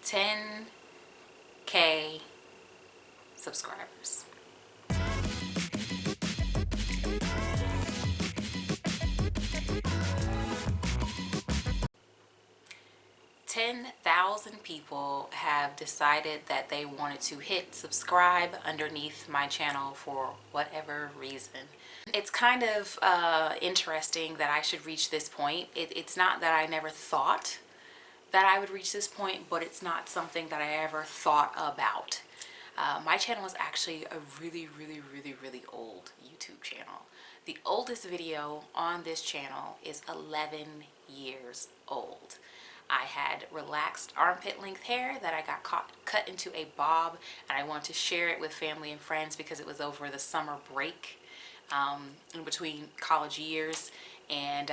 10K subscribers. 10,000 people have decided that they wanted to hit subscribe underneath my channel for whatever reason. It's kind of interesting that I should reach this point. It's not that I never thought that I would reach this point, but it's not something that I ever thought about. My channel is actually a really old YouTube channel. The oldest video on this channel is 11 years old. I had relaxed armpit length hair that I got cut into a bob, and I wanted to share it with family and friends because it was over the summer break in between college years. And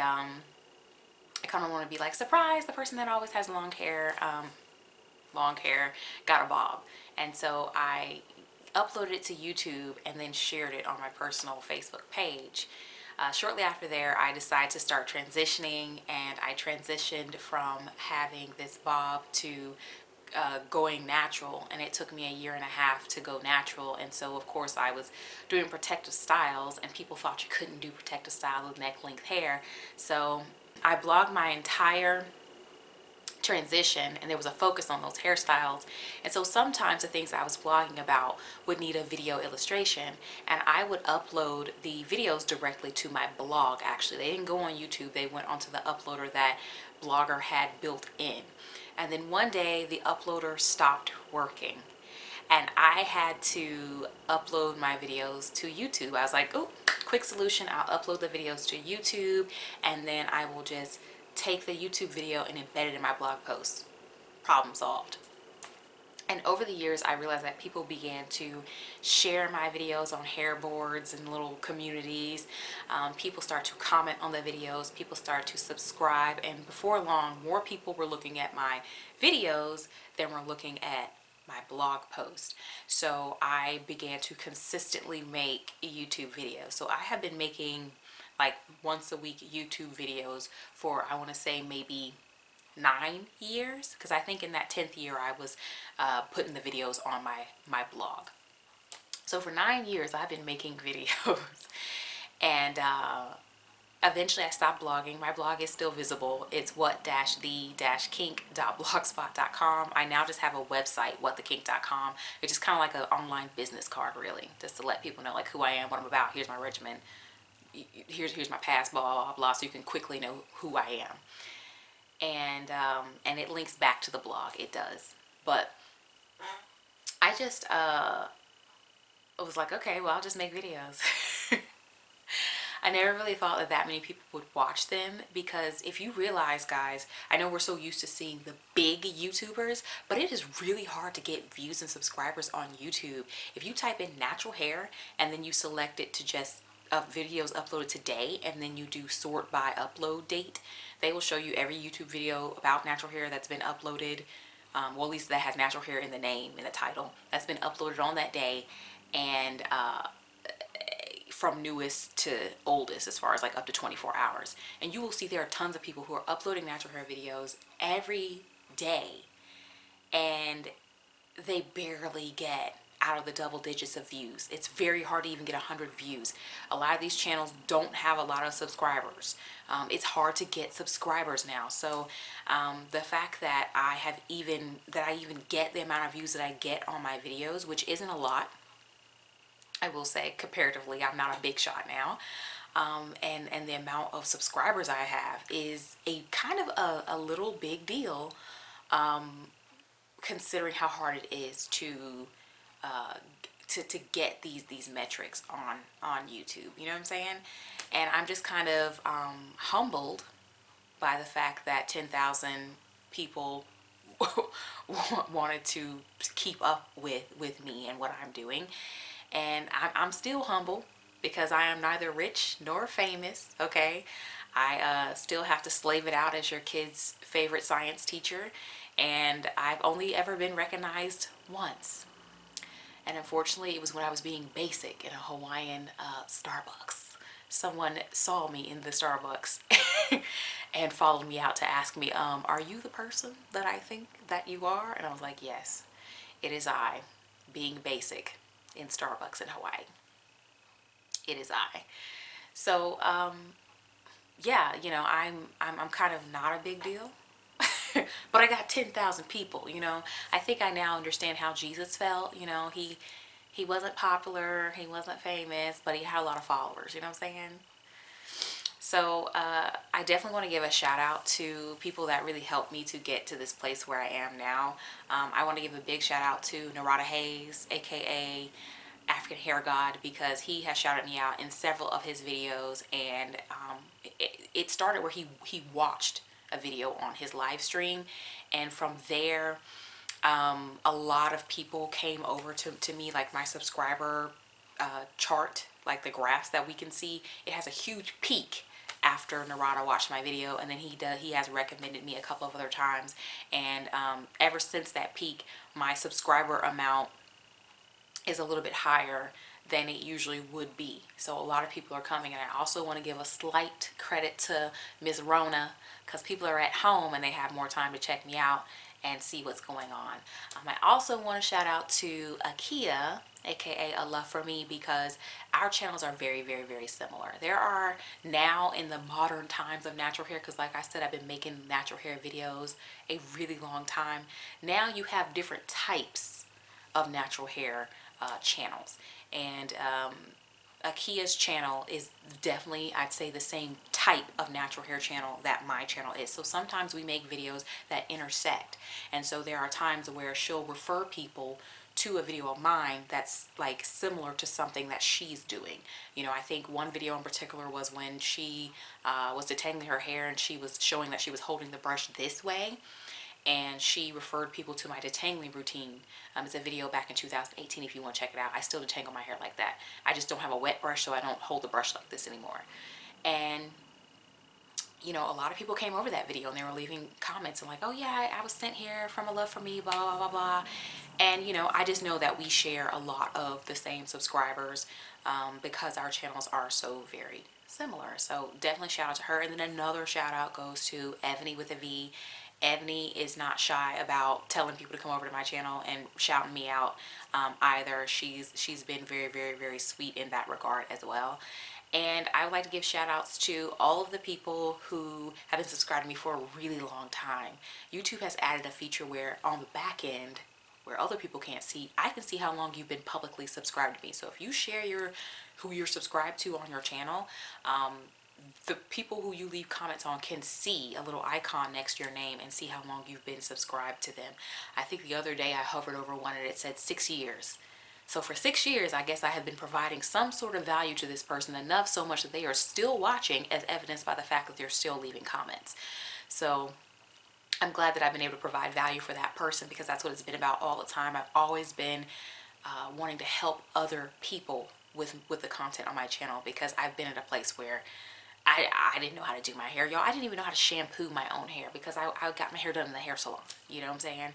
I kind of want to be like, surprise, the person that always has long hair got a bob. And so I uploaded it to YouTube and then shared it on my personal Facebook page. Shortly after there, I decided to start transitioning, and I transitioned from having this bob to going natural, and it took me a year and a half to go natural. And so of course I was doing protective styles, and people thought you couldn't do protective styles with neck length hair. So I blogged my entire transition, and there was a focus on those hairstyles. And so sometimes the things I was blogging about would need a video illustration, and I would upload the videos directly to my blog. Actually, they didn't go on YouTube, they went onto the uploader that Blogger had built in. And then one day the uploader stopped working, and I had to upload my videos to YouTube. I was like, oh, quick solution, I'll upload the videos to YouTube, and then I will just take the YouTube video and embed it in my blog post. Problem solved. And over the years, I realized that people began to share my videos on hair boards and little communities. People start to comment on the videos. People start to subscribe. And before long, more people were looking at my videos than were looking at my blog post. So I began to consistently make YouTube videos. So I have been making like once a week YouTube videos for, I want to say, maybe 9 years, because I think in that 10th year I was putting the videos on my blog. So for 9 years I've been making videos. And eventually I stopped blogging. My blog is still visible. It's what-the-kink.blogspot.com. I now just have a website, whathekink.com. It's just kind of like an online business card, really, just to let people know like who I am, what I'm about. Here's my regimen. Here's my past, blah blah blah, so you can quickly know who I am. And it links back to the blog. It does. But I just was like, okay, well, I'll just make videos. I never really thought that many people would watch them, because if you realize, guys, I know we're so used to seeing the big YouTubers, but it is really hard to get views and subscribers on YouTube. If you type in natural hair and then you select it to just videos uploaded today, and then you do sort by upload date, they will show you every YouTube video about natural hair that's been uploaded, well, at least that has natural hair in the name, in the title, that's been uploaded on that day, and from newest to oldest, as far as like up to 24 hours. And you will see there are tons of people who are uploading natural hair videos every day, and they barely get out of the double digits of views. It's very hard to even get 100 views. A lot of these channels don't have a lot of subscribers. It's hard to get subscribers now. So the fact that I even get the amount of views that I get on my videos, which isn't a lot, I will say, comparatively, I'm not a big shot now. And the amount of subscribers I have is a kind of a little big deal, considering how hard it is to get these metrics on YouTube. You know what I'm saying? And I'm just kind of humbled by the fact that 10,000 people wanted to keep up with me and what I'm doing. And I'm still humble, because I am neither rich nor famous, okay? I still have to slave it out as your kid's favorite science teacher, and I've only ever been recognized once. And unfortunately, it was when I was being basic in a Hawaiian Starbucks. someone saw me in the Starbucks and followed me out to ask me, are you the person that I think that you are? And I was like, yes, it is I, being basic in Starbucks in Hawaii. It is I. So, yeah, I'm kind of not a big deal. But I got 10,000 people, I think I now understand how Jesus felt. He wasn't popular, he wasn't famous, but he had a lot of followers, you know what I'm saying? So I definitely want to give a shout out to people that really helped me to get to this place where I am now. I want to give a big shout out to Narada Hayes, aka African Hair God, because he has shouted me out in several of his videos, and it started where he watched a video on his live stream, and from there a lot of people came over to me, like my subscriber chart, like the graphs that we can see. It has a huge peak after Narada watched my video, and then he has recommended me a couple of other times, and ever since that peak, my subscriber amount is a little bit higher than it usually would be. So a lot of people are coming, and I also want to give a slight credit to Ms. Rona, because people are at home and they have more time to check me out and see what's going on. I also want to shout out to Akia, aka A Love For Me, because our channels are very, very, very similar. There are now, in the modern times of natural hair, because like I said, I've been making natural hair videos a really long time. Now you have different types of natural hair channels, and Akia's channel is definitely, I'd say, the same type of natural hair channel that my channel is. So sometimes we make videos that intersect, and so there are times where she'll refer people to a video of mine that's like similar to something that she's doing. I think one video in particular was when she was detangling her hair, and she was showing that she was holding the brush this way, and she referred people to my detangling routine. It's a video back in 2018 if you want to check it out. I still detangle my hair like that. I just don't have a wet brush, so I don't hold the brush like this anymore. And a lot of people came over that video, and they were leaving comments and like, oh yeah, I was sent here from A Love For Me, blah, blah, blah, blah. And I just know that we share a lot of the same subscribers because our channels are so very similar. So definitely shout out to her. And then another shout out goes to Ebony with a V. Ebony is not shy about telling people to come over to my channel and shouting me out either. She's been very, very, very sweet in that regard as well. And I would like to give shout outs to all of the people who have been subscribed to me for a really long time. YouTube has added a feature where on the back end, where other people can't see, I can see how long you've been publicly subscribed to me. So if you share who you're subscribed to on your channel, the people who you leave comments on can see a little icon next to your name and see how long you've been subscribed to them. I think the other day I hovered over one and it said 6 years. So for 6 years, I guess I have been providing some sort of value to this person, enough so much that they are still watching, as evidenced by the fact that they're still leaving comments. So I'm glad that I've been able to provide value for that person, because that's what it's been about all the time. I've always been wanting to help other people with the content on my channel, because I've been at a place where I didn't know how to do my hair, y'all. I didn't even know how to shampoo my own hair, because I got my hair done in the hair salon. You know what I'm saying?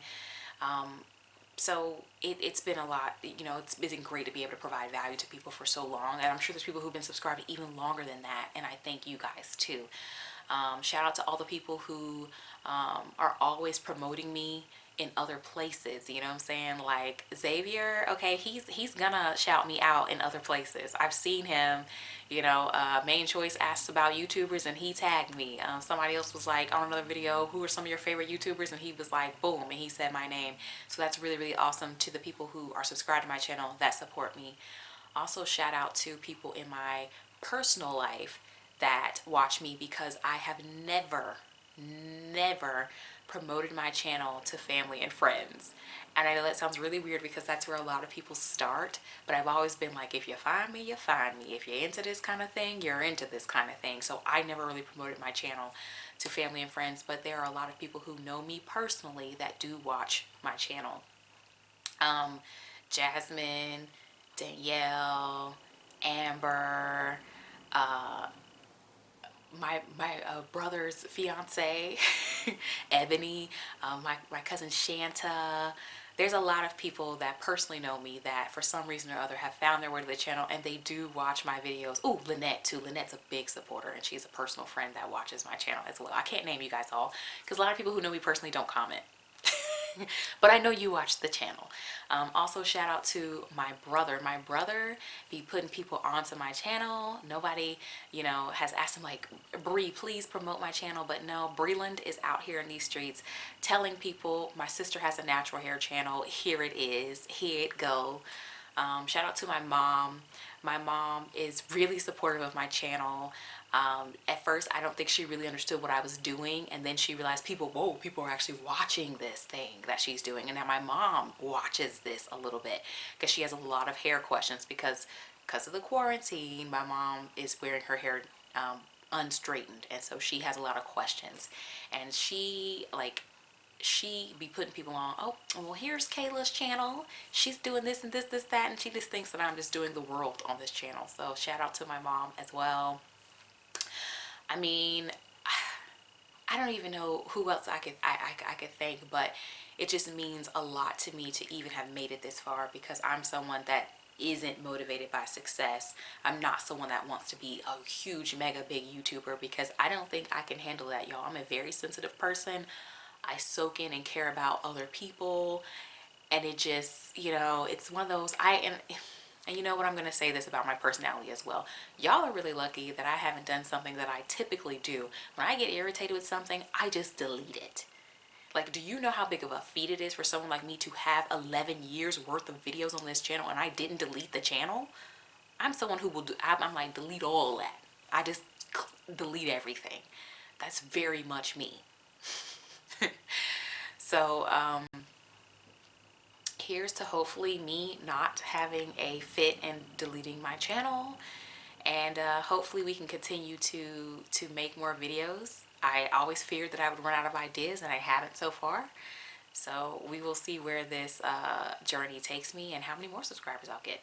So it's been a lot. It's been great to be able to provide value to people for so long. And I'm sure there's people who've been subscribed even longer than that. And I thank you guys too. Shout out to all the people who are always promoting me in other places, you know what I'm saying? Like Xavier, okay, he's gonna shout me out in other places. I've seen him, Main Choice asked about YouTubers and he tagged me. Somebody else was like on another video, who are some of your favorite YouTubers? And he was like, boom, and he said my name. So that's really, really awesome to the people who are subscribed to my channel that support me. Also shout out to people in my personal life that watch me, because I have never promoted my channel to family and friends. And I know that sounds really weird, because that's where a lot of people start, but I've always been like, if you find me, you find me. If you're into this kind of thing, you're into this kind of thing. So I never really promoted my channel to family and friends, but there are a lot of people who know me personally that do watch my channel. Jasmine, Danielle, Amber, my brother's fiance, Ebony, my cousin Shanta, there's a lot of people that personally know me that for some reason or other have found their way to the channel, and they do watch my videos. Oh, Lynette too. Lynette's a big supporter, and she's a personal friend that watches my channel as well. I can't name you guys all because a lot of people who know me personally don't comment. But I know you watch the channel. Also, shout out to my brother. My brother be putting people onto my channel. Nobody, has asked him like, Bree, please promote my channel. But no, Breland is out here in these streets telling people my sister has a natural hair channel. Here it is. Here it go. Shout out to my mom. My mom is really supportive of my channel. At first, I don't think she really understood what I was doing, and then she realized people are actually watching this thing that she's doing. And now my mom watches this a little bit because she has a lot of hair questions because of the quarantine. My mom is wearing her hair unstraightened, and so she has a lot of questions, and she be putting people on, oh, well, here's Kayla's channel. She's doing this and this, that, and she just thinks that I'm just doing the world on this channel. So shout out to my mom as well. I mean, I don't even know who else I could thank, but it just means a lot to me to even have made it this far because I'm someone that isn't motivated by success. I'm not someone that wants to be a huge, mega big YouTuber because I don't think I can handle that, y'all. I'm a very sensitive person. I soak in and care about other people, and it just, it's one of those, and you know what, I'm going to say this about my personality as well. Y'all are really lucky that I haven't done something that I typically do. When I get irritated with something, I just delete it. Like, do you know how big of a feat it is for someone like me to have 11 years worth of videos on this channel and I didn't delete the channel? I'm someone who will do, I'm like, delete all that. I just delete everything. That's very much me. So, here's to hopefully me not having a fit in deleting my channel, and hopefully we can continue to make more videos. I always feared that I would run out of ideas, and I haven't so far. So we will see where this journey takes me and how many more subscribers I'll get.